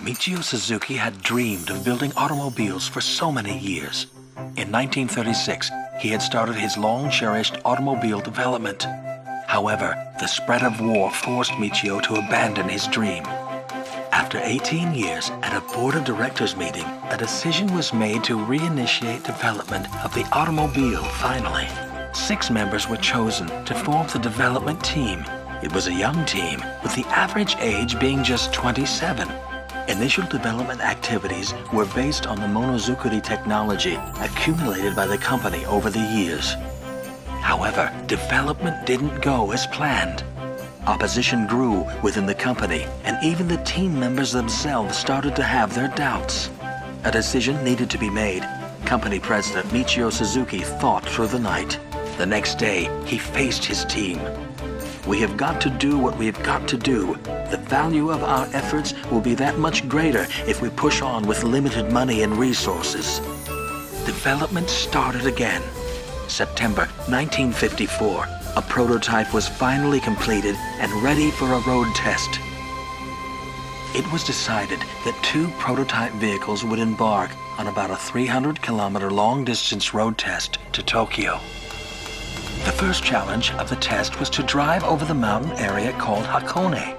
Michio Suzuki had dreamed of building automobiles for so many years. In 1936, he had started his long-cherished automobile development. However, the spread of war forced Michio to abandon his dream. After 18 years, at a board of directors meeting, a decision was made to reinitiate development of the automobile finally. 6 members were chosen to form the development team. It was a young team, with the average age being just 27. Initial development activities were based on the monozukuri technology accumulated by the company over the years. However, development didn't go as planned. Opposition grew within the company, and even the team members themselves started to have their doubts. A decision needed to be made. Company president Michio Suzuki thought through the night. The next day, he faced his team. We have got to do what we have got to do. The value of our efforts will be that much greater if we push on with limited money and resources. Development started again. September 1954, a prototype was finally completed and ready for a road test. It was decided that 2 prototype vehicles would embark on about a 300-kilometer long-distance road test to Tokyo. The first challenge of the test was to drive over the mountain area called Hakone.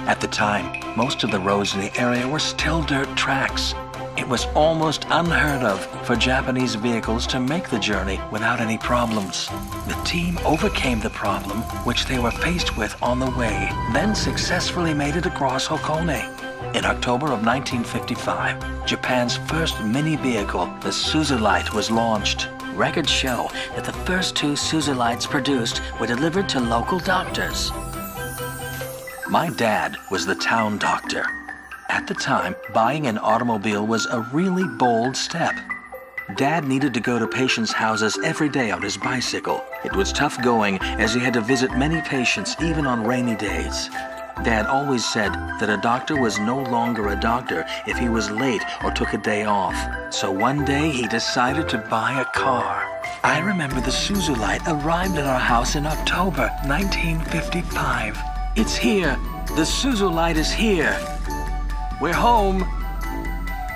At the time, most of the roads in the area were still dirt tracks. It was almost unheard of for Japanese vehicles to make the journey without any problems. The team overcame the problem which they were faced with on the way, then successfully made it across Hakone. In October of 1955, Japan's first mini vehicle, the Suzulight, was launched. Records show that the first 2 Suzulights produced were delivered to local doctors. My dad was the town doctor. At the time, buying an automobile was a really bold step. Dad needed to go to patients' houses every day on his bicycle. It was tough going as he had to visit many patients even on rainy days. Dad always said that a doctor was no longer a doctor if he was late or took a day off. So one day he decided to buy a car. I remember the Suzulight arrived at our house in October 1955. It's here. The Suzulight is here. We're home.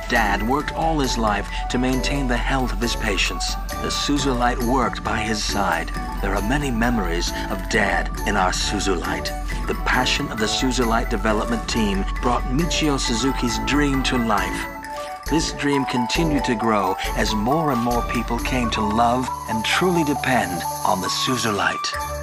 Dad worked all his life to maintain the health of his patients. The Suzulight worked by his side. There are many memories of Dad in our Suzulight. The passion of the Suzulight development team brought Michio Suzuki's dream to life. This dream continued to grow as more and more people came to love and truly depend on the Suzulight.